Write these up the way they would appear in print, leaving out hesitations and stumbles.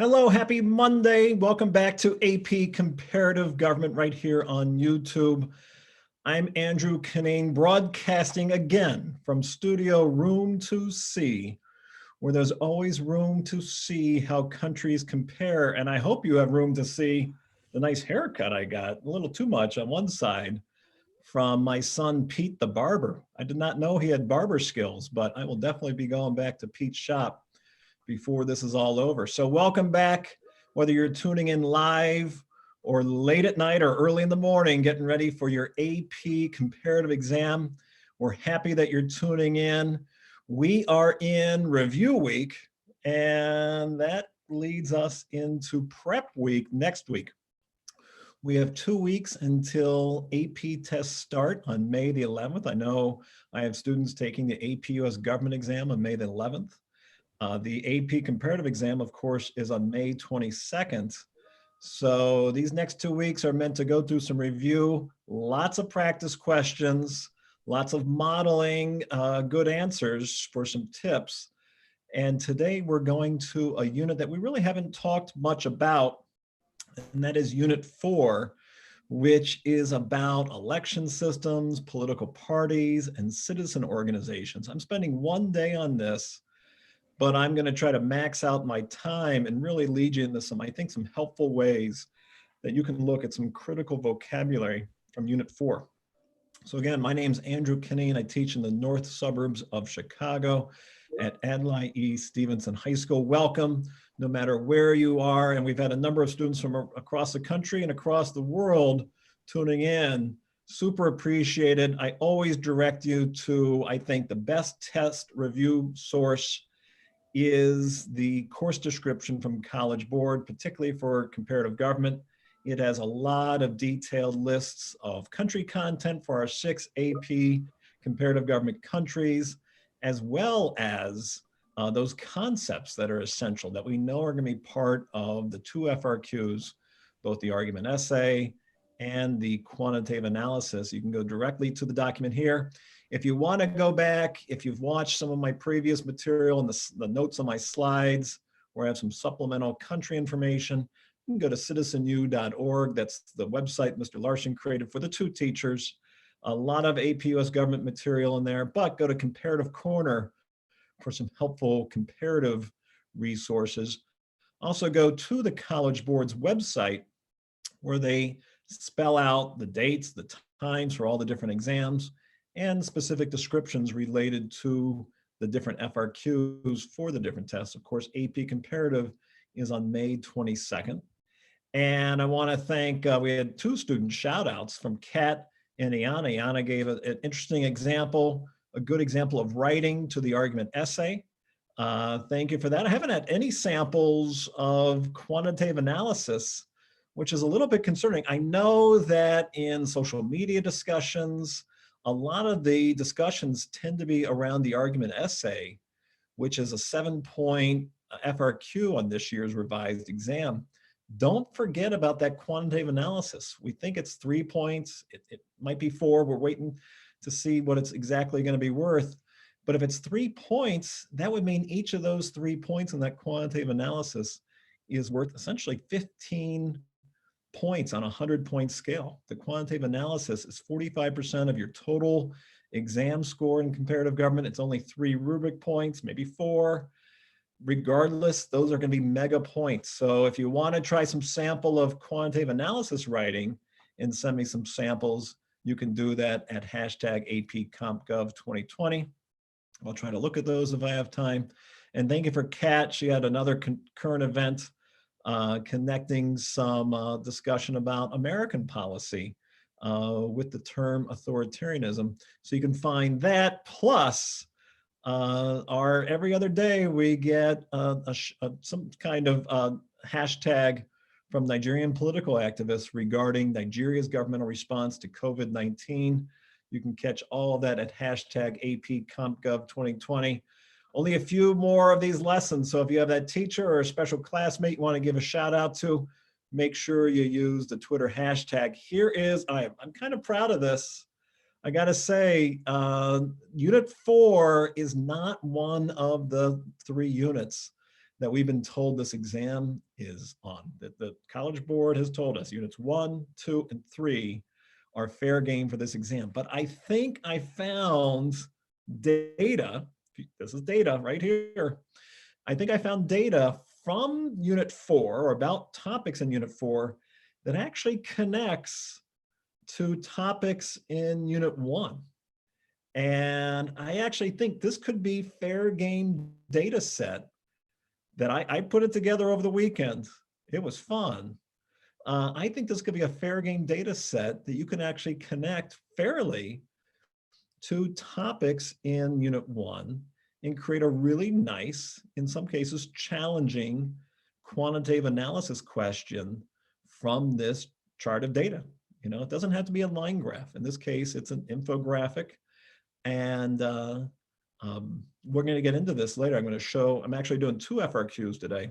Hello, happy Monday. Welcome back to AP Comparative Government right here on YouTube. I'm Andrew Kinane, broadcasting again from Studio Room 2C, where there's always room to see how countries compare. And I hope you have room to see the nice haircut I got, a little too much on one side, from my son, Pete the barber. I did not know he had barber skills, but I will definitely be going back to Pete's shop before this is all over. So welcome back, whether you're tuning in live or late at night or early in the morning, getting ready for your AP comparative exam. We're happy that you're tuning in. We are in review week, and that leads us into prep week next week. We have 2 weeks until AP tests start on May the 11th. I know I have students taking the AP US government exam on May the 11th. The AP comparative exam, of course, is on May 22nd. So these next 2 weeks are meant to go through some review, lots of practice questions, lots of modeling, good answers for some tips. And today we're going to a unit that we really haven't talked much about, and that is Unit 4, which is about election systems, political parties, and citizen organizations. I'm spending one day on this, but I'm going to try to max out my time and really lead you into some, I think, some helpful ways that you can look at some critical vocabulary from Unit 4. So again, my name's Andrew Kinane. I teach in the north suburbs of Chicago at Adlai E. Stevenson High School. Welcome, no matter where you are. And we've had a number of students from across the country and across the world tuning in. Super appreciated. I always direct you to, I think, the best test review source is the course description from College Board, particularly for comparative government. It has a lot of detailed lists of country content for our 6 AP comparative government countries, as well as those concepts that are essential that we know are going to be part of the 2 FRQs, both the argument essay and the quantitative analysis. You can go directly to the document here. If you want to go back, if you've watched some of my previous material and the notes on my slides, where I have some supplemental country information, you can go to citizenu.org. That's the website Mr. Larson created for the 2 teachers. A lot of AP US government material in there, but go to Comparative Corner for some helpful comparative resources. Also go to the College Board's website, where they spell out the dates, the times for all the different exams, and specific descriptions related to the different FRQs for the different tests. Of course, AP Comparative is on May 22nd. And I want to thank, we had 2 student shout outs from Kat and Iana. Iana gave an interesting example, a good example of writing to the argument essay. Thank you for that. I haven't had any samples of quantitative analysis, which is a little bit concerning. I know that in social media discussions, a lot of the discussions tend to be around the argument essay, which is a 7-point FRQ on this year's revised exam. Don't forget about that quantitative analysis. We think it's 3 points. It might be 4. We're waiting to see what it's exactly going to be worth. But if it's 3 points, that would mean each of those 3 points in that quantitative analysis is worth essentially 15 points on a 100-point scale. The quantitative analysis is 45% of your total exam score in comparative government. It's only 3 rubric points, maybe 4. Regardless, those are going to be mega points. So if you want to try some sample of quantitative analysis writing and send me some samples, you can do that at hashtag APCompGov2020. I'll try to look at those if I have time. And thank you for Kat. She had another current event connecting some discussion about American policy with the term authoritarianism. So you can find that, plus our every other day we get some kind of hashtag from Nigerian political activists regarding Nigeria's governmental response to COVID-19. You can catch all of that at hashtag APCompGov2020. Only a few more of these lessons. So if you have that teacher or a special classmate you want to give a shout out to, make sure you use the Twitter hashtag. Here is, I'm kind of proud of this. I gotta say, Unit 4 is not one of the 3 units that we've been told this exam is on. That the College Board has told us units 1, 2, and 3 are fair game for this exam. But I think I found data, this is data right here. I think I found data from Unit 4 or about topics in Unit 4 that actually connects to topics in Unit 1. And I actually think this could be fair game data set that I put it together over the weekend. It was fun. I think this could be a fair game data set that you can actually connect fairly to topics in Unit 1 and create a really nice, in some cases challenging, quantitative analysis question from this chart of data. You know, it doesn't have to be a line graph. In this case, it's an infographic. And we're going to get into this later. I'm going to show, I'm actually doing 2 FRQs today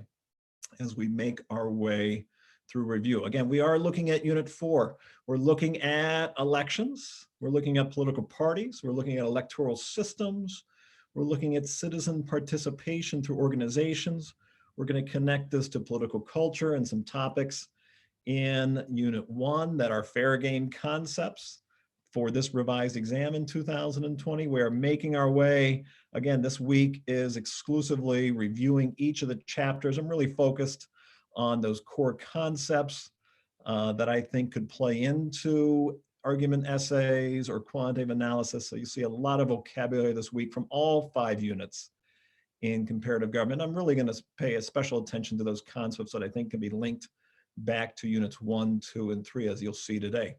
as we make our way through review. Again, we are looking at Unit 4. We're looking at elections. We're looking at political parties. We're looking at electoral systems. We're looking at citizen participation through organizations. We're going to connect this to political culture and some topics in Unit 1 that are fair game concepts for this revised exam in 2020. We are making our way. Again, this week is exclusively reviewing each of the chapters. I'm really focused on those core concepts that I think could play into argument essays or quantitative analysis. So you see a lot of vocabulary this week from all 5 units in comparative government. I'm really going to pay a special attention to those concepts that I think can be linked back to units 1, 2, and 3, as you'll see today.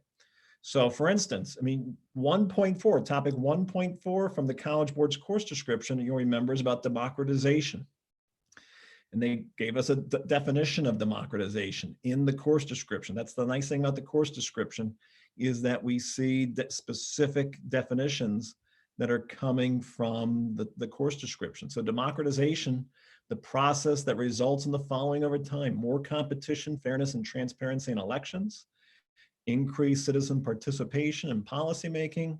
So for instance, I mean, 1.4, topic 1.4 from the College Board's course description, you'll remember, is about democratization. And they gave us a definition of democratization in the course description. That's the nice thing about the course description, is that we see specific definitions that are coming from the course description. So democratization, the process that results in the following over time: more competition, fairness, and transparency in elections, increased citizen participation in policymaking,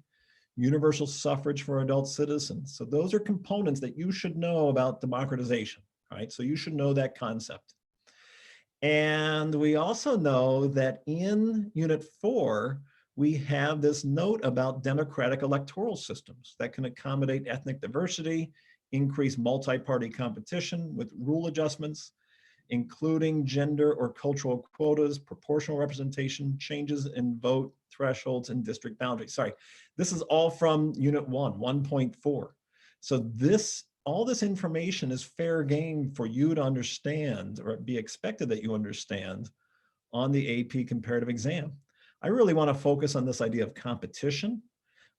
universal suffrage for adult citizens. So those are components that you should know about democratization. Right? So you should know that concept. And we also know that in Unit 4, we have this note about democratic electoral systems that can accommodate ethnic diversity, increase multi-party competition with rule adjustments, including gender or cultural quotas, proportional representation, changes in vote thresholds, and district boundaries. Sorry, this is all from Unit 1, 1.4. So all this information is fair game for you to understand, or be expected that you understand, on the AP comparative exam. I really want to focus on this idea of competition.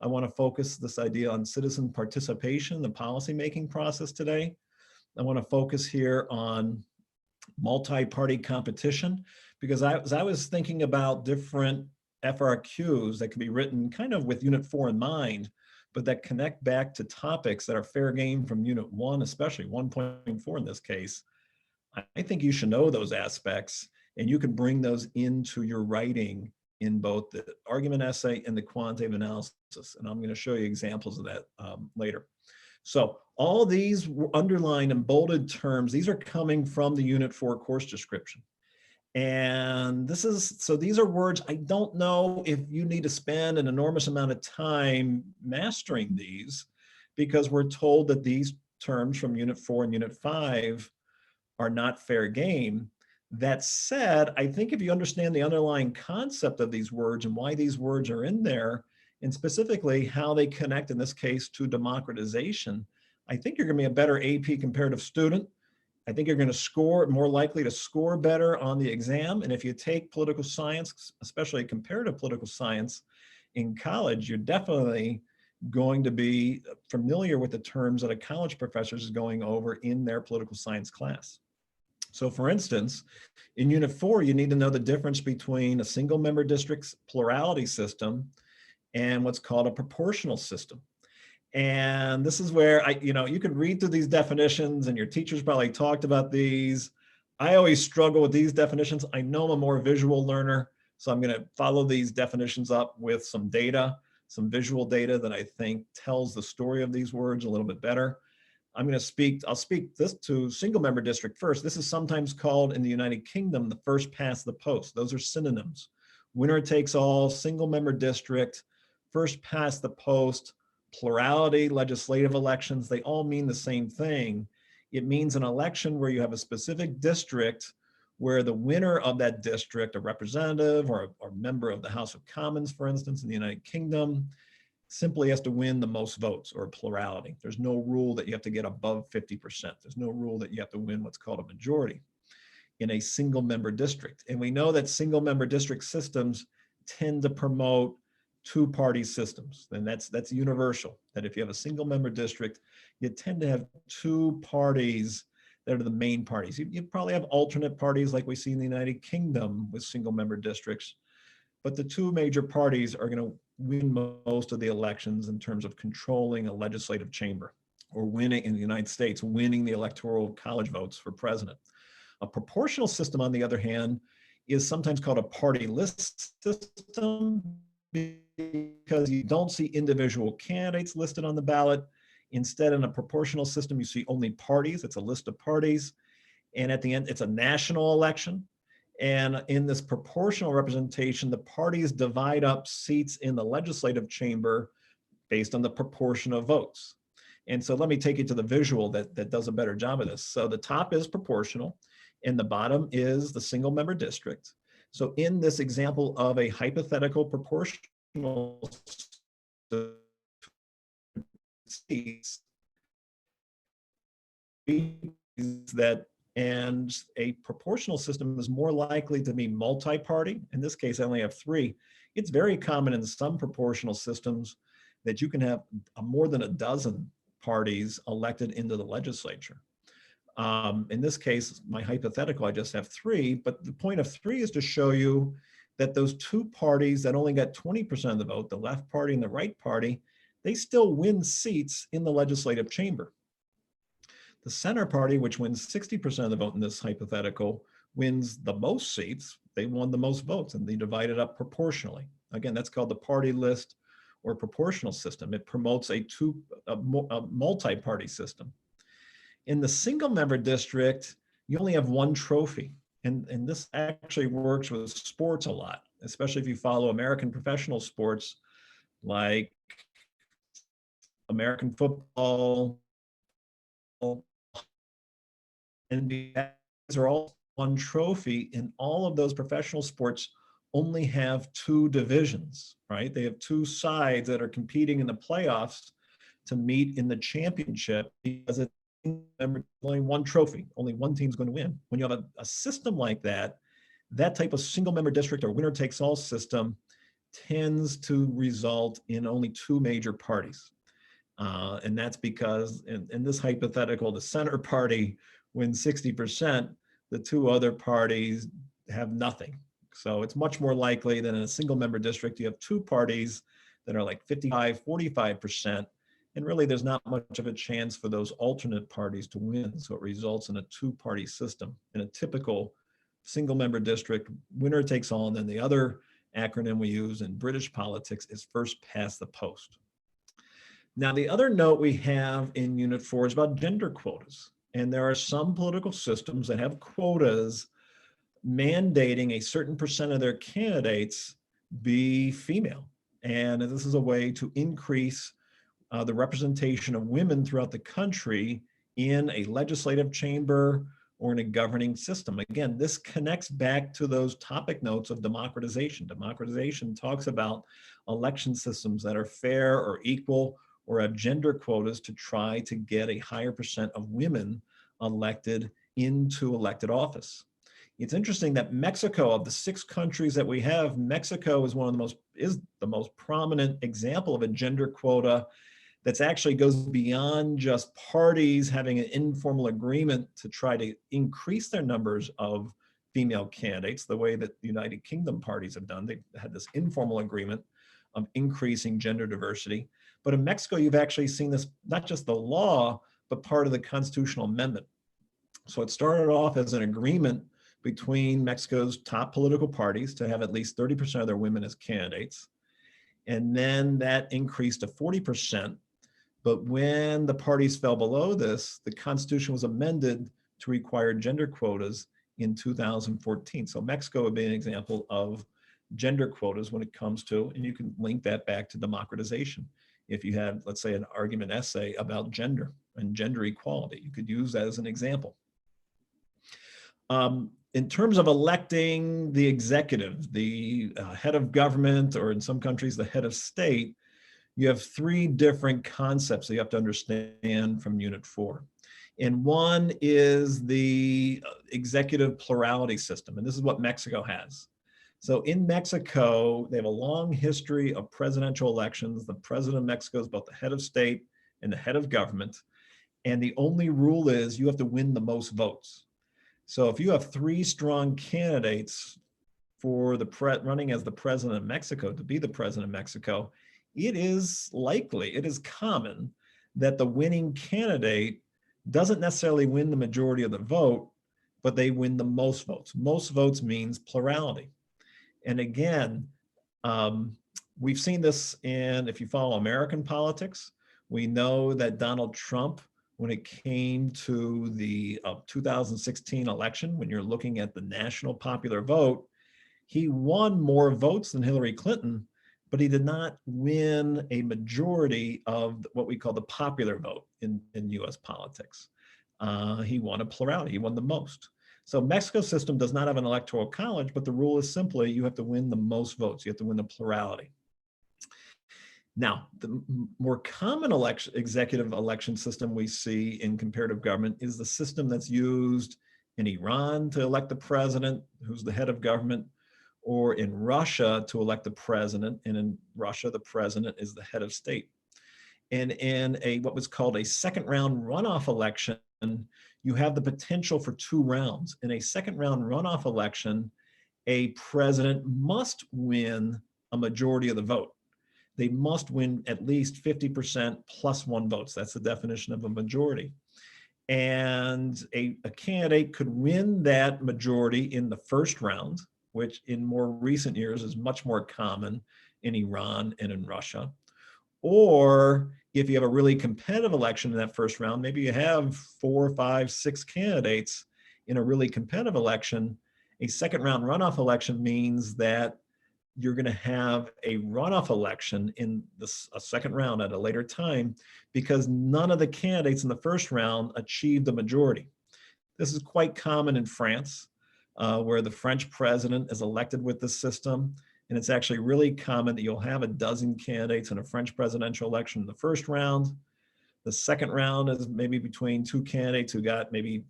I want to focus this idea on citizen participation, the policymaking process today. I want to focus here on multi-party competition, because as I was thinking about different FRQs that could be written kind of with Unit 4 in mind, but that connect back to topics that are fair game from Unit 1, especially 1.4 in this case, I think you should know those aspects, and you can bring those into your writing in both the argument essay and the quantitative analysis. And I'm going to show you examples of that later. So all these underlined and bolded terms, these are coming from the Unit 4 course description. And so these are words, I don't know if you need to spend an enormous amount of time mastering these, because we're told that these terms from Unit 4 and Unit 5 are not fair game. That said, I think if you understand the underlying concept of these words and why these words are in there, and specifically how they connect, in this case, to democratization, I think you're going to be a better AP comparative student. I think you're going to score, more likely to score better on the exam. And if you take political science, especially comparative political science in college, you're definitely going to be familiar with the terms that a college professor is going over in their political science class. So for instance, in Unit 4, you need to know the difference between a single member district's plurality system and what's called a proportional system. And this is where you can read through these definitions, and your teachers probably talked about these. I always struggle with these definitions. I know I'm a more visual learner, so I'm going to follow these definitions up with some data, some visual data that I think tells the story of these words a little bit better. I'll speak this to single member district first. This is sometimes called in the United Kingdom, the first past the post. Those are synonyms. Winner takes all, single member district, first past the post, plurality, legislative elections, they all mean the same thing. It means an election where you have a specific district where the winner of that district, a representative or member of the House of Commons, for instance, in the United Kingdom, simply has to win the most votes, or plurality. There's no rule that you have to get above 50%. There's no rule that you have to win what's called a majority in a single member district. And we know that single member district systems tend to promote two-party systems. And that's universal, that if you have a single member district, you tend to have two parties that are the main parties. You probably have alternate parties like we see in the United Kingdom with single member districts, but the two major parties are going to win most of the elections in terms of controlling a legislative chamber, or winning in the United States, winning the electoral college votes for president. A proportional system, on the other hand, is sometimes called a party list system because you don't see individual candidates listed on the ballot. Instead, in a proportional system, you see only parties. It's a list of parties. And at the end, it's a national election. And in this proportional representation, the parties divide up seats in the legislative chamber based on the proportion of votes. And so let me take you to the visual that does a better job of this. So the top is proportional, and the bottom is the single member district. So in this example of a hypothetical proportional seats, that and a proportional system is more likely to be multi-party. In this case, I only have three. It's very common in some proportional systems that you can have more than a dozen parties elected into the legislature. In this case, my hypothetical, I just have three, but the point of three is to show you that those two parties that only got 20% of the vote, the left party and the right party, they still win seats in the legislative chamber. The center party, which wins 60% of the vote in this hypothetical, wins the most seats. They won the most votes, and they divide it up proportionally. Again, that's called the party list or proportional system. It promotes a multi-party system. In the single member district, you only have one trophy. And this actually works with sports a lot, especially if you follow American professional sports like American football, NBA are all one trophy, and all of those professional sports only have two divisions, right? They have two sides that are competing in the playoffs to meet in the championship because it's only one trophy, only one team's going to win. When you have a system like that, that type of single member district or winner takes all system tends to result in only two major parties. And that's because in this hypothetical, the center party wins 60%, the two other parties have nothing. So it's much more likely that in a single member district, you have two parties that are like 55, 45%. And really, there's not much of a chance for those alternate parties to win. So it results in a two-party system. In a typical single member district, winner takes all, and then the other acronym we use in British politics is first past the post. Now, the other note we have in Unit 4 is about gender quotas. And there are some political systems that have quotas mandating a certain percent of their candidates be female. And this is a way to increase the representation of women throughout the country in a legislative chamber or in a governing system. Again, this connects back to those topic notes of democratization. Democratization talks about election systems that are fair or equal or have gender quotas to try to get a higher percent of women elected into elected office. It's interesting that Mexico, of the 6 countries that we have, Mexico is the most prominent example of a gender quota that actually goes beyond just parties having an informal agreement to try to increase their numbers of female candidates, the way that the United Kingdom parties have done. They've had this informal agreement of increasing gender diversity. But in Mexico, you've actually seen this, not just the law, but part of the constitutional amendment. So it started off as an agreement between Mexico's top political parties to have at least 30% of their women as candidates. And then that increased to 40% But when the parties fell below this, the Constitution was amended to require gender quotas in 2014. So Mexico would be an example of gender quotas when it comes to, and you can link that back to democratization. If you had, let's say, an argument essay about gender and gender equality, you could use that as an example. In terms of electing the executive, the head of government, or in some countries, the head of state, you have three different concepts that you have to understand from Unit 4. And one is the executive plurality system, and this is what Mexico has. So in Mexico, they have a long history of presidential elections. The president of Mexico is both the head of state and the head of government. And the only rule is you have to win the most votes. So if you have three strong candidates for the running as the president of Mexico, to be the president of Mexico, it is likely, it is common that the winning candidate doesn't necessarily win the majority of the vote, but they win the most votes. Most votes means plurality. And again, we've seen this in, if you follow American politics, we know that Donald Trump, when it came to the 2016 election, when you're looking at the national popular vote, he won more votes than Hillary Clinton, but he did not win a majority of what we call the popular vote in US politics. He won a plurality, he won the most. So Mexico's system does not have an electoral college, but the rule is simply you have to win the most votes, you have to win the plurality. Now, the more common executive election system we see in comparative government is the system that's used in Iran to elect the president, who's the head of government, or in Russia to elect the president. And in Russia, the president is the head of state. And in what was called a second round runoff election, you have the potential for 2 rounds. In a second round runoff election, a president must win a majority of the vote. They must win at least 50% plus 1 votes. That's the definition of a majority. And a candidate could win that majority in the first round, which in more recent years is much more common in Iran and in Russia. Or if you have a really competitive election in that first round, maybe you have 4, 5, 6 candidates in a really competitive election, a second round runoff election means that you're going to have a runoff election in a second round at a later time because none of the candidates in the first round achieved the majority. This is quite common in France, where the French president is elected with this system. And it's actually really common that you'll have a dozen candidates in a French presidential election in the first round. The second round is maybe between 2 candidates who got maybe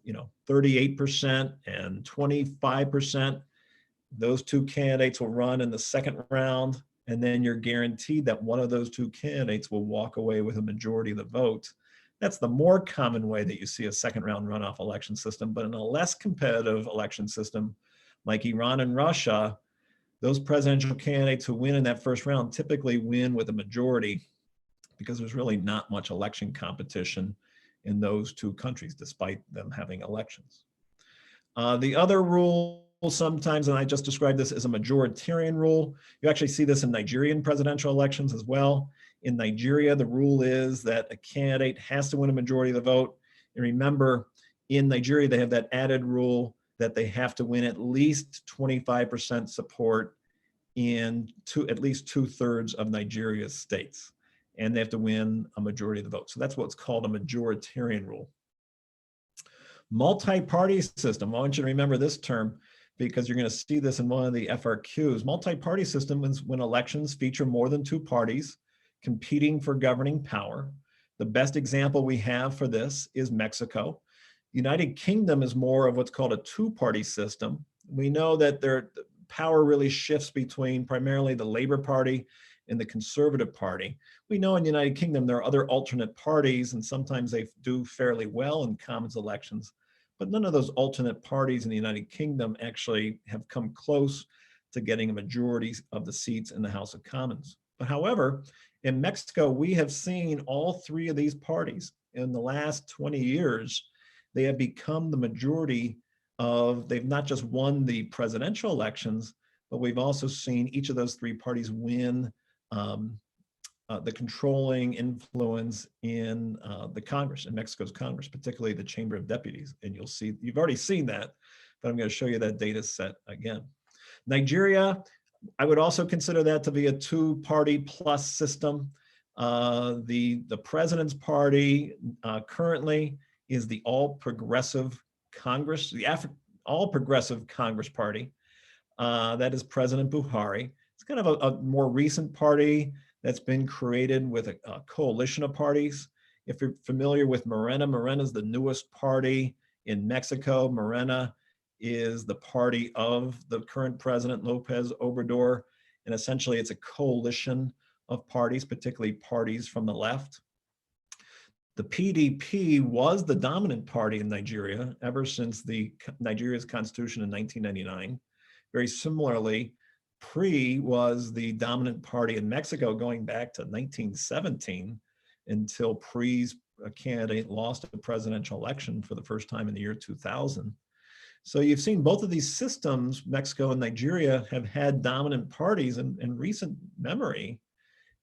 38% and 25%. Those 2 candidates will run in the second round, and then you're guaranteed that one of those 2 candidates will walk away with a majority of the vote. That's the more common way that you see a second round runoff election system. But in a less competitive election system, like Iran and Russia, those presidential candidates who win in that first round typically win with a majority because there's really not much election competition in those 2 countries, despite them having elections. The other rule sometimes, and I just described this as a majoritarian rule. You actually see this in Nigerian presidential elections as well. In Nigeria, the rule is that a candidate has to win a majority of the vote. And remember, in Nigeria, they have that added rule that they have to win at least 25% support in at least 2/3 of Nigeria's states. And they have to win a majority of the vote. So that's what's called a majoritarian rule. Multi-party system. I want you to remember this term because you're going to see this in one of the FRQs. Multi-party system is when elections feature more than 2 parties competing for governing power. The best example we have for this is Mexico. United Kingdom is more of what's called a 2-party system. We know that their power really shifts between primarily the Labour Party and the Conservative Party. We know in the United Kingdom there are other alternate parties, and sometimes they do fairly well in Commons elections, but none of those alternate parties in the United Kingdom actually have come close to getting a majority of the seats in the House of Commons. But however, in Mexico, we have seen all 3 of these parties in the last 20 years. They have become the majority of, they've not just won the presidential elections, but we've also seen each of those 3 parties win the controlling influence in the Congress, in Mexico's Congress, particularly the Chamber of Deputies. And you'll see, you've already seen that, but I'm going to show you that data set again. Nigeria, I would also consider that to be a two-party plus system. The president's party currently is the All Progressive Congress, the All Progressive Congress Party. That is President Buhari. It's kind of a more recent party that's been created with a coalition of parties. If you're familiar with Morena, Morena is the newest party in Mexico. Morena is the party of the current president, Lopez Obrador, and essentially it's a coalition of parties, particularly parties from the left. The PDP was the dominant party in Nigeria ever since Nigeria's constitution in 1999. Very similarly, PRI was the dominant party in Mexico going back to 1917 until PRI's candidate lost a presidential election for the first time in the year 2000. So you've seen both of these systems, Mexico and Nigeria, have had dominant parties in recent memory,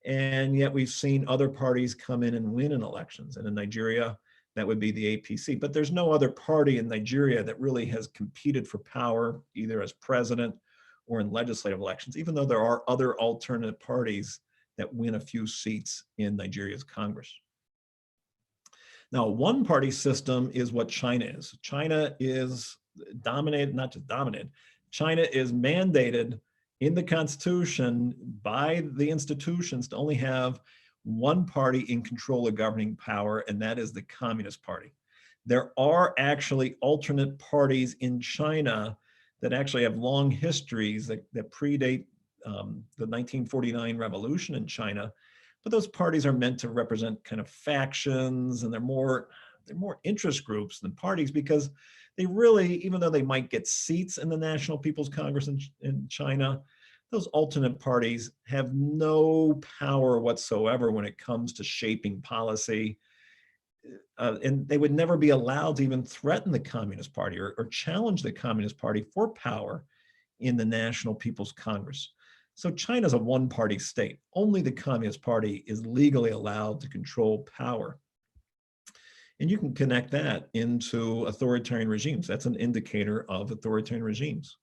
and yet we've seen other parties come in and win in elections. And in Nigeria, that would be the APC. But there's no other party in Nigeria that really has competed for power, either as president or in legislative elections, even though there are other alternate parties that win a few seats in Nigeria's Congress. Now, one party system is what China is. China is dominated, not just dominated, China is mandated in the constitution by the institutions to only have one party in control of governing power, and that is the Communist Party. There are actually alternate parties in China that actually have long histories that predate the 1949 revolution in China, but those parties are meant to represent kind of factions, and they're more interest groups than parties, because they really, even though they might get seats in the National People's Congress in China, those alternate parties have no power whatsoever when it comes to shaping policy. And they would never be allowed to even threaten the Communist Party or challenge the Communist Party for power in the National People's Congress. So China's a one-party state. Only the Communist Party is legally allowed to control power. And you can connect that into authoritarian regimes. That's an indicator of authoritarian regimes.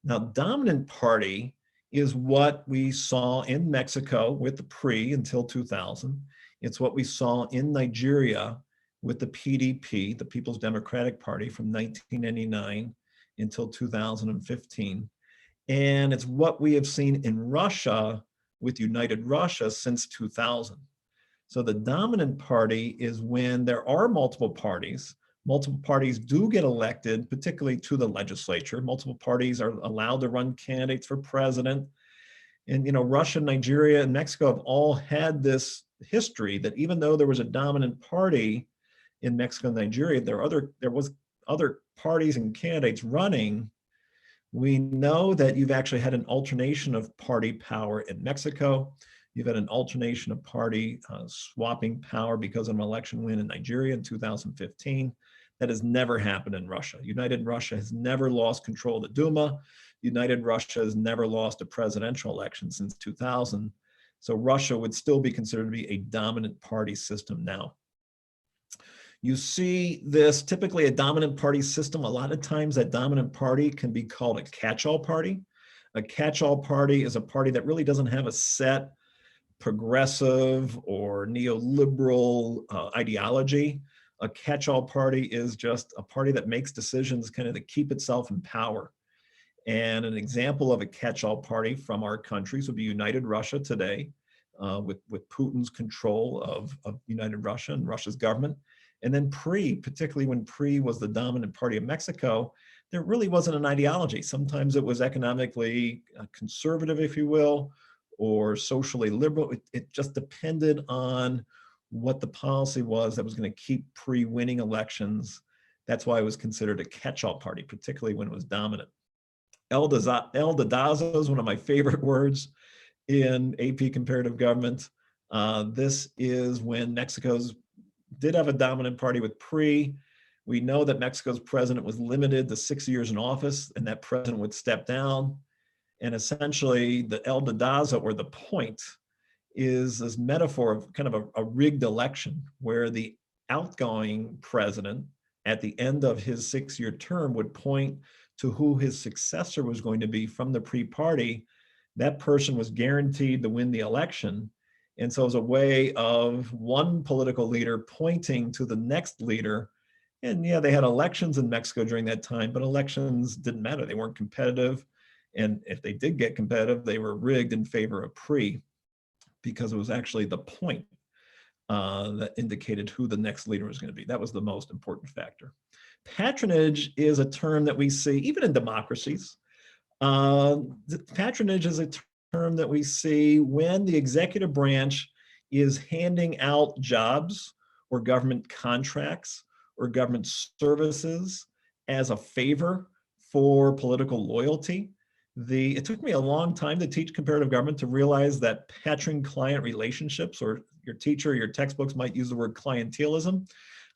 Now, dominant party is what we saw in Mexico with the PRI until 2000. It's what we saw in Nigeria with the PDP, the People's Democratic Party, from 1999 until 2015. And it's what we have seen in Russia with United Russia since 2000. So the dominant party is when there are multiple parties. Multiple parties do get elected, particularly to the legislature. Multiple parties are allowed to run candidates for president. And Russia, Nigeria, and Mexico have all had this history that even though there was a dominant party in Mexico and Nigeria, there was other parties and candidates running. We know that you've actually had an alternation of party power in Mexico. You've had an alternation of party swapping power because of an election win in Nigeria in 2015. That has never happened in Russia. United Russia has never lost control of the Duma. United Russia has never lost a presidential election since 2000. So Russia would still be considered to be a dominant party system now. You see this, typically a dominant party system. A lot of times that dominant party can be called a catch-all party. A catch-all party is a party that really doesn't have a set progressive or neoliberal ideology. A catch-all party is just a party that makes decisions kind of to keep itself in power. And an example of a catch-all party from our countries would be United Russia today, with Putin's control of United Russia and Russia's government. And then PRI, particularly when PRI was the dominant party of Mexico, there really wasn't an ideology. Sometimes it was economically conservative, if you will, or socially liberal. It just depended on what the policy was that was going to keep PRI winning elections. That's why it was considered a catch-all party, particularly when it was dominant. El dedazo is one of my favorite words in AP comparative government. This is when Mexico's did have a dominant party with PRI. We know that Mexico's president was limited to 6 years in office, and that president would step down. And essentially the el dedazo, or the point, is this metaphor of kind of a rigged election where the outgoing president at the end of his 6-year term would point to who his successor was going to be from the pre-party. That person was guaranteed to win the election. And so it was a way of one political leader pointing to the next leader. And yeah, they had elections in Mexico during that time, but elections didn't matter. They weren't competitive. And if they did get competitive, they were rigged in favor of pre, because it was actually the point that indicated who the next leader was going to be. That was the most important factor. Patronage is a term that we see even in democracies. Patronage is a term that we see when the executive branch is handing out jobs or government contracts or government services as a favor for political loyalty. It took me a long time to teach comparative government to realize that patron-client relationships, or your teacher, your textbooks might use the word clientelism.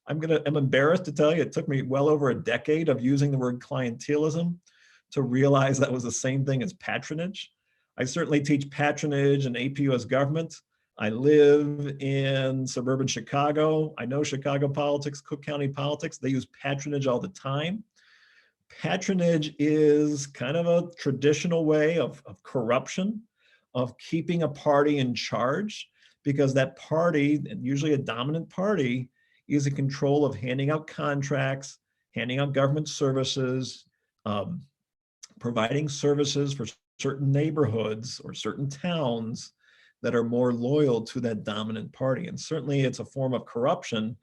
I'm embarrassed to tell you, it took me well over a decade of using the word clientelism to realize that was the same thing as patronage. I certainly teach patronage in AP US government. I live in suburban Chicago. I know Chicago politics, Cook County politics. They use patronage all the time. Patronage is kind of a traditional way of corruption, of keeping a party in charge, because that party, and usually a dominant party, is in control of handing out contracts, handing out government services, providing services for certain neighborhoods or certain towns that are more loyal to that dominant party. And certainly it's a form of corruption,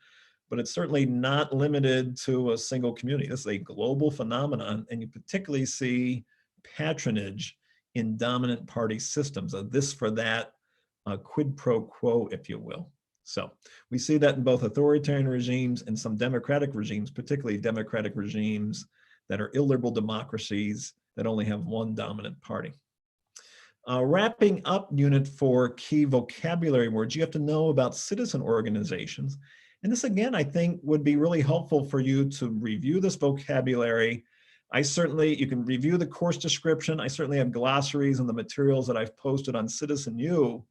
but it's certainly not limited to a single community. This is a global phenomenon, and you particularly see patronage in dominant party systems, a this for that, quid pro quo, if you will. So we see that in both authoritarian regimes and some democratic regimes, particularly democratic regimes that are illiberal democracies that only have one dominant party. Wrapping up Unit 4, key vocabulary words, you have to know about citizen organizations. And this, again, I think would be really helpful for you to review this vocabulary. You can review the course description. I certainly have glossaries and the materials that I've posted on CitizenU.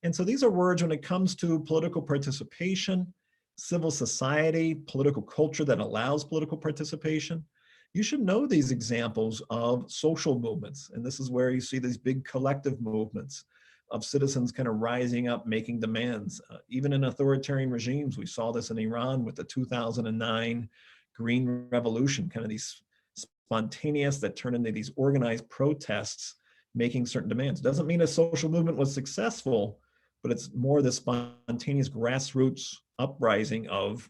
And so these are words when it comes to political participation, civil society, political culture that allows political participation. You should know these examples of social movements. And this is where you see these big collective movements of citizens kind of rising up, making demands. Even in authoritarian regimes, we saw this in Iran with the 2009 Green Revolution, kind of these spontaneous that turned into these organized protests, making certain demands. Doesn't mean a social movement was successful, but it's more the spontaneous grassroots uprising of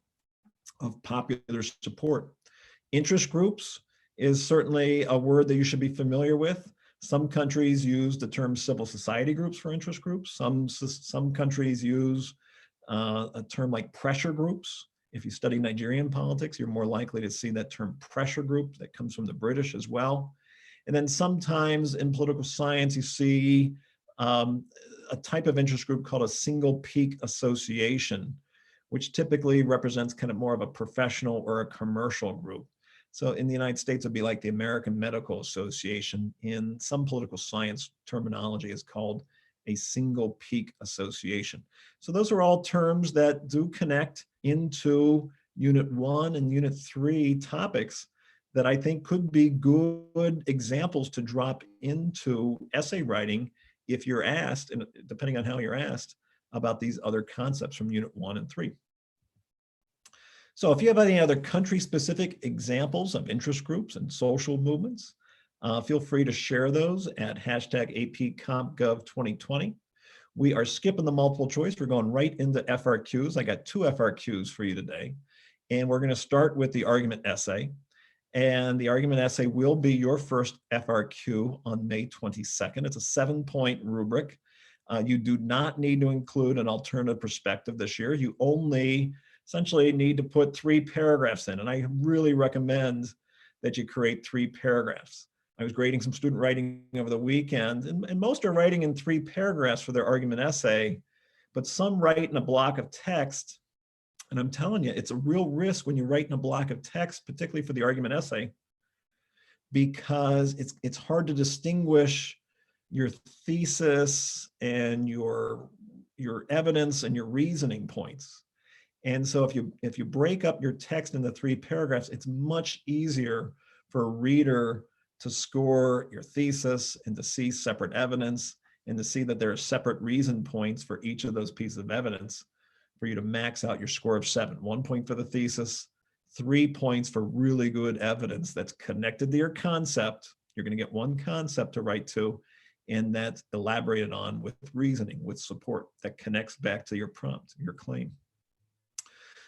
popular support. Interest groups is certainly a word that you should be familiar with. Some countries use the term civil society groups for interest groups. Some countries use a term like pressure groups. If you study Nigerian politics, you're more likely to see that term pressure group that comes from the British as well. And then sometimes in political science, you see a type of interest group called a single peak association, which typically represents kind of more of a professional or a commercial group. So in the United States, it'd be like the American Medical Association. In some political science terminology, is called a single peak association. So those are all terms that do connect into Unit 1 and Unit 3 topics that I think could be good examples to drop into essay writing if you're asked, and depending on how you're asked, about these other concepts from Unit 1 and 3. So if you have any other country-specific examples of interest groups and social movements, feel free to share those at #APCompGov2020. We are skipping the multiple choice. We're going right into FRQs. I got 2 FRQs for you today. And we're going to start with the argument essay. And the argument essay will be your first FRQ on May 22nd. It's a 7-point rubric. You do not need to include an alternative perspective this year. You only essentially need to put 3 paragraphs in. And I really recommend that you create 3 paragraphs. I was grading some student writing over the weekend, and most are writing in 3 paragraphs for their argument essay, but some write in a block of text. And I'm telling you, it's a real risk when you write in a block of text, particularly for the argument essay, because it's hard to distinguish your thesis and your evidence and your reasoning points. And so if you break up your text into 3 paragraphs, it's much easier for a reader to score your thesis and to see separate evidence and to see that there are separate reason points for each of those pieces of evidence for you to max out your score of 7. 1 point for the thesis, 3 points for really good evidence that's connected to your concept. You're going to get 1 concept to write to, and that's elaborated on with reasoning, with support that connects back to your prompt, your claim.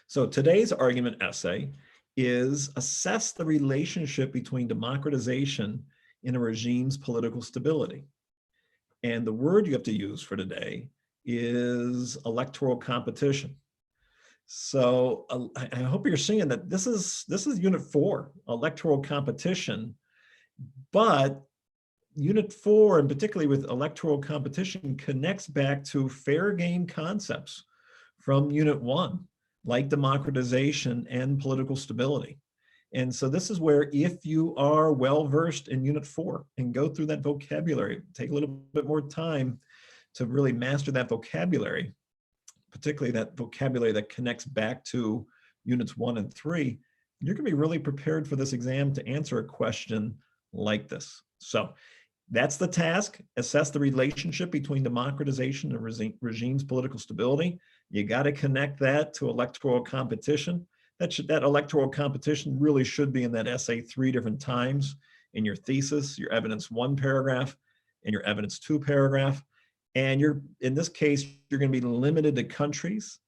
So today's argument essay is assess the relationship between democratization and a regime's political stability. And the word you have to use for today is electoral competition. So I hope you're seeing that this is unit 4, electoral competition, but unit 4, and particularly with electoral competition, connects back to fair game concepts from unit 1, like democratization and political stability. And so this is where, if you are well-versed in unit 4 and go through that vocabulary, take a little bit more time to really master that vocabulary, particularly that vocabulary that connects back to units 1 and 3, you're going to be really prepared for this exam to answer a question like this. So that's the task. Assess the relationship between democratization and regime's political stability. You got to connect that to electoral competition. That electoral competition really should be in that essay 3 different times, in your thesis, your evidence 1 paragraph, and your evidence 2 paragraph. And in this case, you're going to be limited to countries.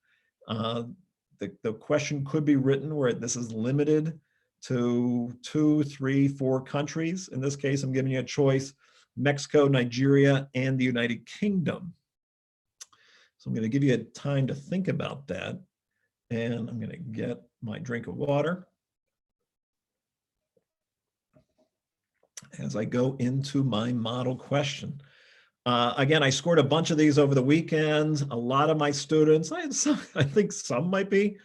The question could be written where this is limited to 2, 3, 4 countries. In this case, I'm giving you a choice: Mexico, Nigeria, and the United Kingdom. So I'm going to give you a time to think about that. And I'm going to get my drink of water as I go into my model question. Again, I scored a bunch of these over the weekend. A lot of my students, I think some might be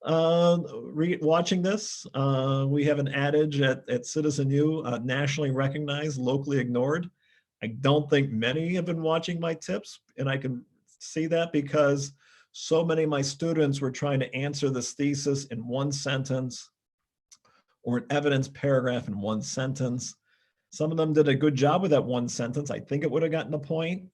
watching this. We have an adage at Citizen U, nationally recognized, locally ignored. I don't think many have been watching my tips, and I can see that because so many of my students were trying to answer this thesis in 1 sentence or an evidence paragraph in 1 sentence. Some of them did a good job with that 1 sentence. I think it would have gotten a point,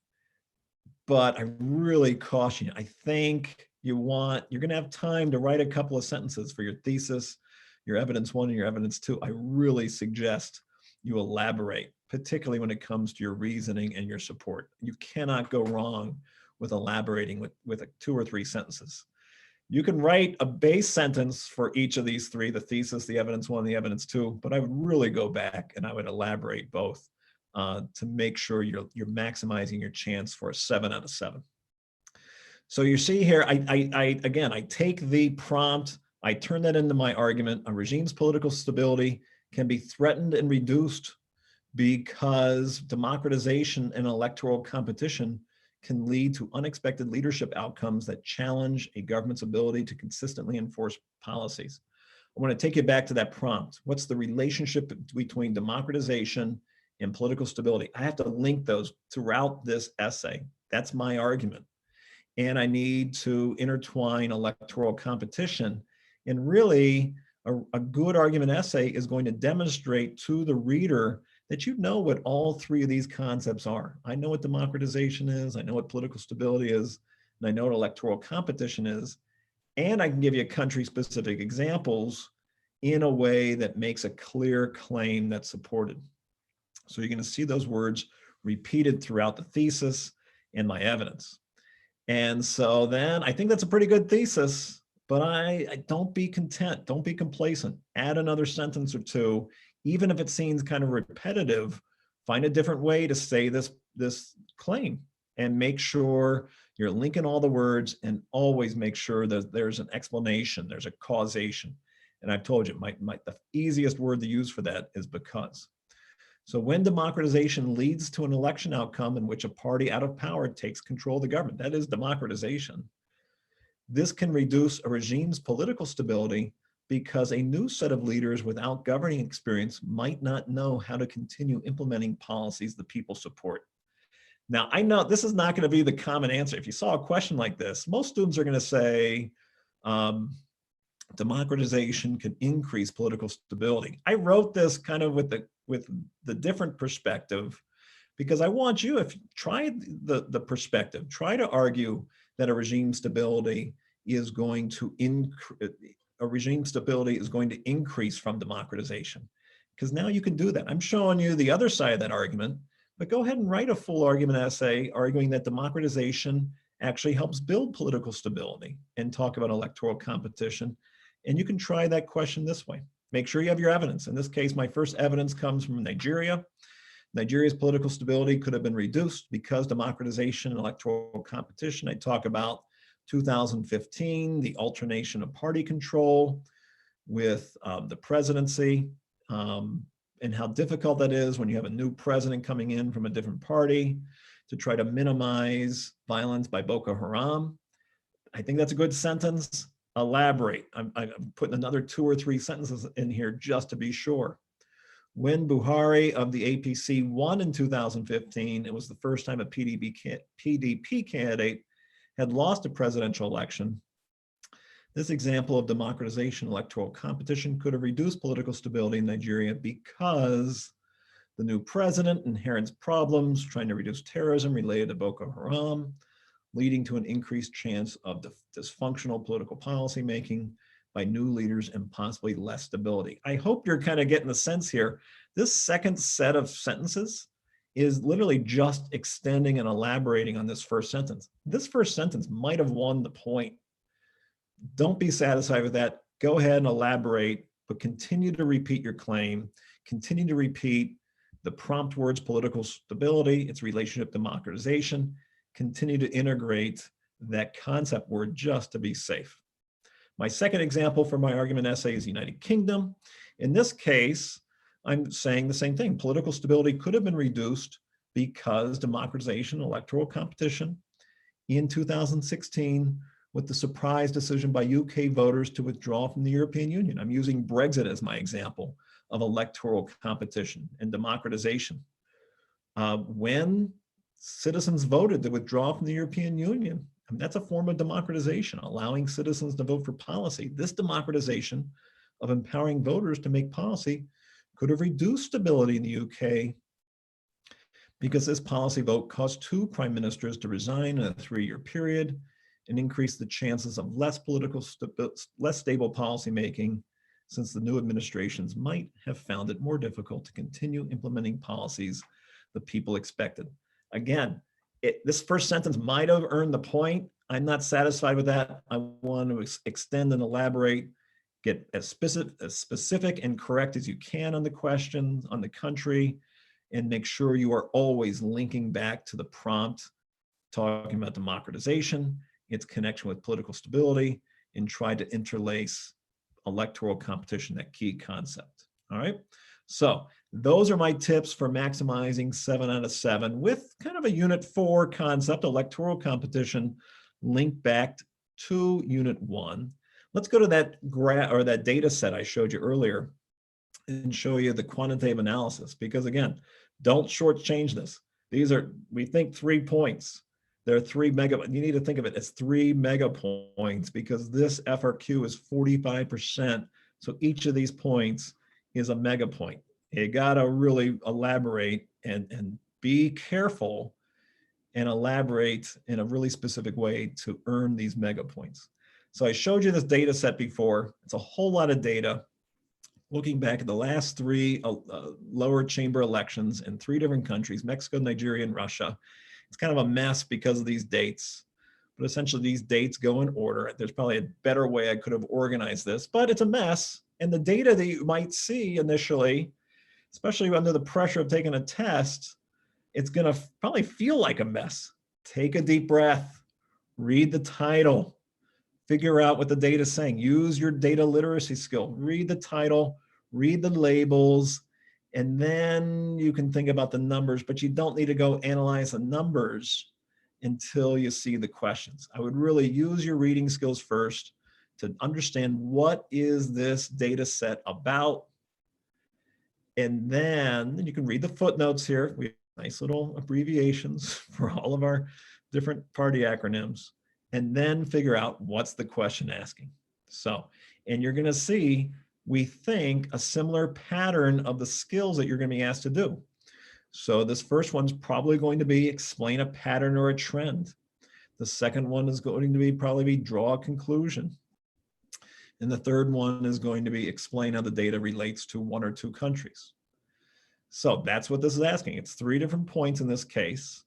but I really caution you. I think you're going to have time to write a couple of sentences for your thesis, your evidence 1 and your evidence 2. I really suggest you elaborate, particularly when it comes to your reasoning and your support. You cannot go wrong with elaborating with 2 or 3 sentences. You can write a base sentence for each of these 3, the thesis, the evidence 1, the evidence 2, but I would really go back and I would elaborate both to make sure you're maximizing your chance for a 7 out of 7. So you see here, I take the prompt, I turn that into my argument. A regime's political stability can be threatened and reduced because democratization and electoral competition can lead to unexpected leadership outcomes that challenge a government's ability to consistently enforce policies. I want to take you back to that prompt. What's the relationship between democratization and political stability? I have to link those throughout this essay. That's my argument. And I need to intertwine electoral competition. And really, a good argument essay is going to demonstrate to the reader that you know what all 3 of these concepts are. I know what democratization is, I know what political stability is, and I know what electoral competition is, and I can give you country-specific examples in a way that makes a clear claim that's supported. So you're going to see those words repeated throughout the thesis and my evidence. And so then I think that's a pretty good thesis, but I don't be content, don't be complacent. Add another sentence or 2. Even if it seems kind of repetitive, find a different way to say this claim and make sure you're linking all the words, and always make sure that there's an explanation, there's a causation. And I've told you, the easiest word to use for that is because. So when democratization leads to an election outcome in which a party out of power takes control of the government, that is democratization. This can reduce a regime's political stability because a new set of leaders without governing experience might not know how to continue implementing policies the people support. Now, I know this is not going to be the common answer. If you saw a question like this, most students are going to say, democratization can increase political stability. I wrote this kind of with the different perspective, because I want you, if you try the perspective, try to argue that a regime stability is going to increase from democratization, because now you can do that. I'm showing you the other side of that argument, but go ahead and write a full argument essay arguing that democratization actually helps build political stability, and talk about electoral competition. And you can try that question this way. Make sure you have your evidence. In this case, my first evidence comes from Nigeria. Nigeria's political stability could have been reduced because democratization and electoral competition. I talk about 2015, the alternation of party control with the presidency, and how difficult that is when you have a new president coming in from a different party to try to minimize violence by Boko Haram. I think that's a good sentence. Elaborate. I'm putting another 2 or 3 sentences in here just to be sure. When Buhari of the APC won in 2015, it was the first time a PDP candidate had lost a presidential election. This example of democratization electoral competition could have reduced political stability in Nigeria because the new president inherits problems trying to reduce terrorism related to Boko Haram, leading to an increased chance of dysfunctional political policymaking by new leaders and possibly less stability. I hope you're kind of getting the sense here. This second set of sentences is literally just extending and elaborating on this first sentence. This first sentence might have won the point. Don't be satisfied with that. Go ahead and elaborate, but continue to repeat your claim. Continue to repeat the prompt words political stability, its relationship to democratization. Continue to integrate that concept word just to be safe. My second example for my argument essay is United Kingdom. In this case, I'm saying the same thing. Political stability could have been reduced because democratization, electoral competition in 2016 with the surprise decision by UK voters to withdraw from the European Union. I'm using Brexit as my example of electoral competition and democratization. When citizens voted to withdraw from the European Union, that's a form of democratization, allowing citizens to vote for policy. This democratization of empowering voters to make policy could have reduced stability in the UK because this policy vote caused 2 prime ministers to resign in a 3-year period and increased the chances of less stable policymaking, since the new administrations might have found it more difficult to continue implementing policies the people expected. Again, this first sentence might have earned the point. I'm not satisfied with that. I want to extend and elaborate, get as specific and correct as you can on the question, on the country, and make sure you are always linking back to the prompt, talking about democratization, its connection with political stability, and try to interlace electoral competition, that key concept. All right. So those are my tips for maximizing 7 out of 7 with kind of a unit 4 concept, electoral competition, linked back to unit 1. Let's go to that graph or that data set I showed you earlier and show you the quantitative analysis, because again, don't shortchange this. These are, we think 3 points. There are 3 mega, you need to think of it as 3 mega points because this FRQ is 45%. So each of these points is a mega point. You gotta really elaborate and be careful and elaborate in a really specific way to earn these mega points. So I showed you this data set before. It's a whole lot of data. Looking back at the last 3 lower chamber elections in 3 different countries, Mexico, Nigeria, and Russia. It's kind of a mess because of these dates, but essentially these dates go in order. There's probably a better way I could have organized this, but it's a mess. And the data that you might see initially, especially under the pressure of taking a test, it's gonna probably feel like a mess. Take a deep breath, read the title, figure out what the data is saying. Use your data literacy skill. Read the title, read the labels, and then you can think about the numbers, but you don't need to go analyze the numbers until you see the questions. I would really use your reading skills first to understand what is this data set about. And then you can read the footnotes here. We nice little abbreviations for all of our different party acronyms, and then figure out what's the question asking. So, and you're going to see, we think, a similar pattern of the skills that you're going to be asked to do. So this first one's probably going to be explain a pattern or a trend. The second one is going to be probably draw a conclusion. And the third one is going to be explain how the data relates to one or two countries. So that's what this is asking. It's 3 different points in this case.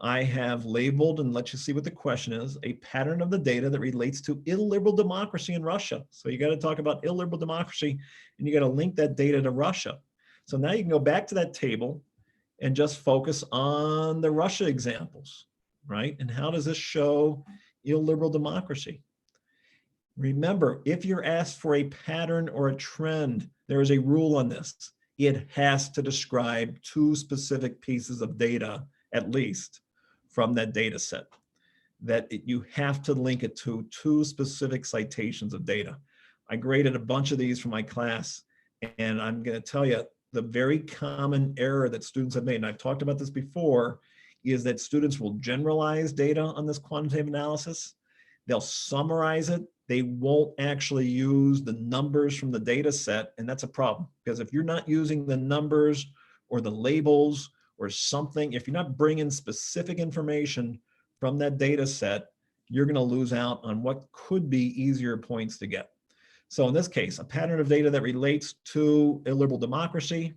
I have labeled, and let you see what the question is, a pattern of the data that relates to illiberal democracy in Russia. So you got to talk about illiberal democracy, and you got to link that data to Russia. So now you can go back to that table and just focus on the Russia examples, right? And how does this show illiberal democracy? Remember, if you're asked for a pattern or a trend, there is a rule on this. It has to describe 2 specific pieces of data, at least, from that data set. You have to link it to 2 specific citations of data. I graded a bunch of these for my class, and I'm going to tell you, the very common error that students have made, and I've talked about this before, is that students will generalize data on this quantitative analysis. They'll summarize it. They won't actually use the numbers from the data set, and that's a problem, because if you're not using the numbers or the labels or something, if you're not bringing specific information from that data set, you're going to lose out on what could be easier points to get. So in this case, a pattern of data that relates to illiberal democracy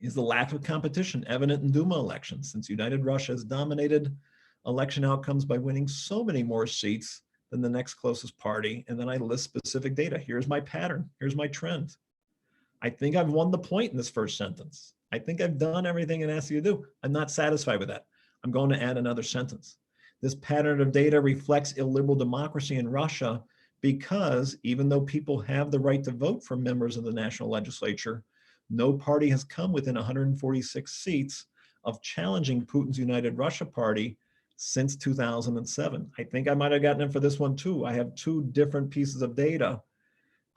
is the lack of competition evident in Duma elections, since United Russia has dominated election outcomes by winning so many more seats than the next closest party. And then I list specific data. Here's my pattern. Here's my trend. I think I've won the point in this first sentence. I think I've done everything it asks you to do. I'm not satisfied with that. I'm going to add another sentence. This pattern of data reflects illiberal democracy in Russia because even though people have the right to vote for members of the national legislature, no party has come within 146 seats of challenging Putin's United Russia Party since 2007. I think I might have gotten it for this one too. I have 2 different pieces of data,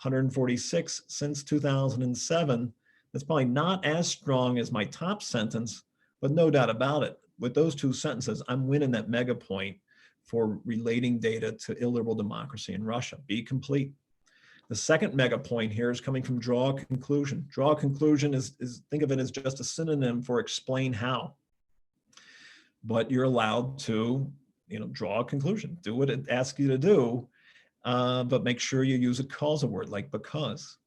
146 since 2007. That's probably not as strong as my top sentence, but no doubt about it. With those 2 sentences, I'm winning that mega point for relating data to illiberal democracy in Russia. Be complete. The second mega point here is coming from draw a conclusion. Draw a conclusion is think of it as just a synonym for explain how. But you're allowed to, draw a conclusion. Do what it asks you to do, but make sure you use a causal word like because.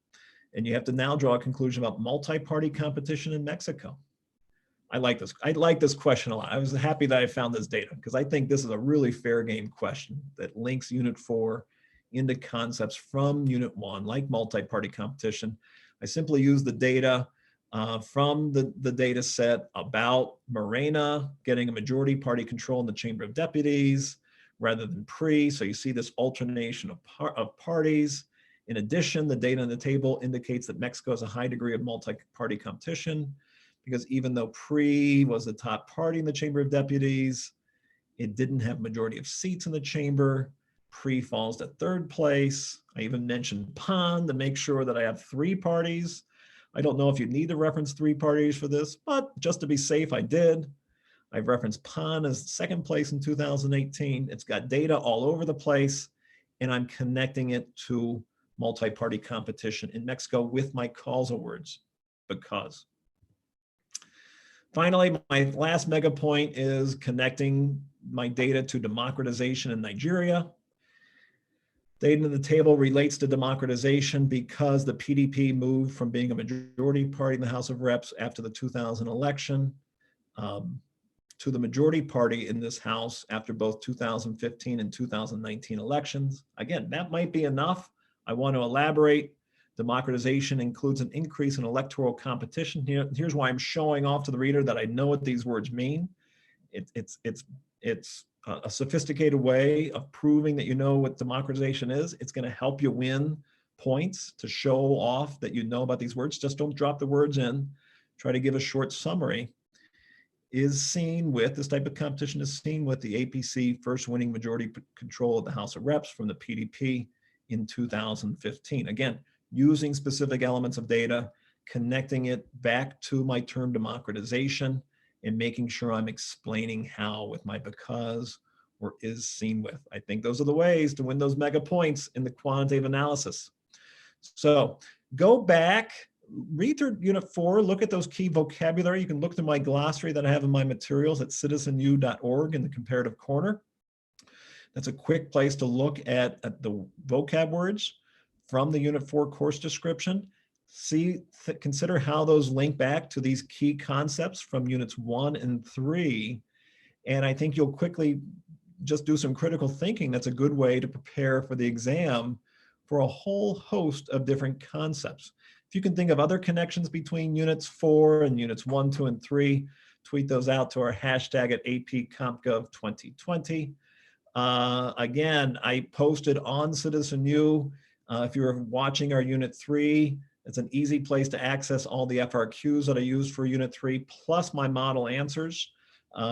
And you have to now draw a conclusion about multi-party competition in Mexico. I like this question a lot. I was happy that I found this data because I think this is a really fair game question that links Unit 4 into concepts from Unit 1, like multi-party competition. I simply use the data from the data set about Morena getting a majority party control in the Chamber of Deputies rather than PRI. So you see this alternation of parties. In addition, the data on the table indicates that Mexico has a high degree of multi-party competition because even though PRI was the top party in the Chamber of Deputies, it didn't have majority of seats in the chamber. PRI falls to 3rd place. I even mentioned PAN to make sure that I have 3 parties. I don't know if you need to reference 3 parties for this, but just to be safe, I did. I've referenced PAN as 2nd place in 2018. It's got data all over the place, and I'm connecting it to multi-party competition in Mexico with my causal words, because. Finally, my last mega point is connecting my data to democratization in Nigeria. Data in the table relates to democratization because the PDP moved from being a majority party in the House of Reps after the 2000 election to the majority party in this House after both 2015 and 2019 elections. Again, that might be enough. I want to elaborate. Democratization includes an increase in electoral competition. Here's why I'm showing off to the reader that I know what these words mean. It's a sophisticated way of proving that you know what democratization is. It's going to help you win points to show off that you know about these words. Just don't drop the words in. Try to give a short summary. This type of competition is seen with the APC first winning majority control of the House of Reps from the PDP in 2015. Again, using specific elements of data, connecting it back to my term democratization, and making sure I'm explaining how with my because or is seen with. I think those are the ways to win those mega points in the quantitative analysis. So go back, read through Unit 4, look at those key vocabulary. You can look through my glossary that I have in my materials at citizenu.org in the comparative corner. That's a quick place to look at the vocab words from the Unit 4 course description. Consider how those link back to these key concepts from Units 1 and 3. And I think you'll quickly just do some critical thinking. That's a good way to prepare for the exam for a whole host of different concepts. If you can think of other connections between Units 4 and Units 1, 2, and 3, tweet those out to our hashtag at APCompGov2020. Again, I posted on CitizenU. If you're watching our Unit 3, it's an easy place to access all the FRQs that I used for Unit 3, plus my model answers.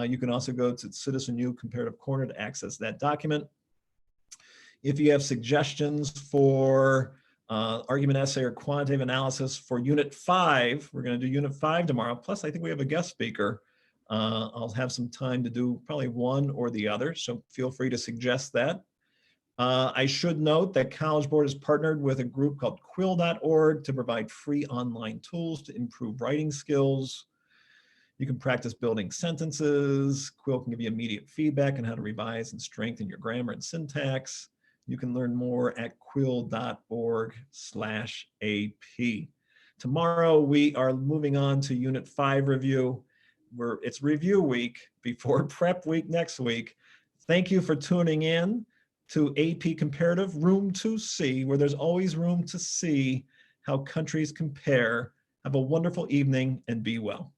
You can also go to CitizenU Comparative Corner to access that document. If you have suggestions for argument essay or quantitative analysis for Unit 5, we're going to do Unit 5 tomorrow. Plus, I think we have a guest speaker. I'll have some time to do probably one or the other, so feel free to suggest that. I should note that College Board has partnered with a group called quill.org to provide free online tools to improve writing skills. You can practice building sentences. Quill can give you immediate feedback on how to revise and strengthen your grammar and syntax. You can learn more at quill.org/AP. Tomorrow, we are moving on to Unit 5 review. It's review week before prep week next week. Thank you for tuning in to AP Comparative Room 2C, where there's always room to see how countries compare. Have a wonderful evening and be well.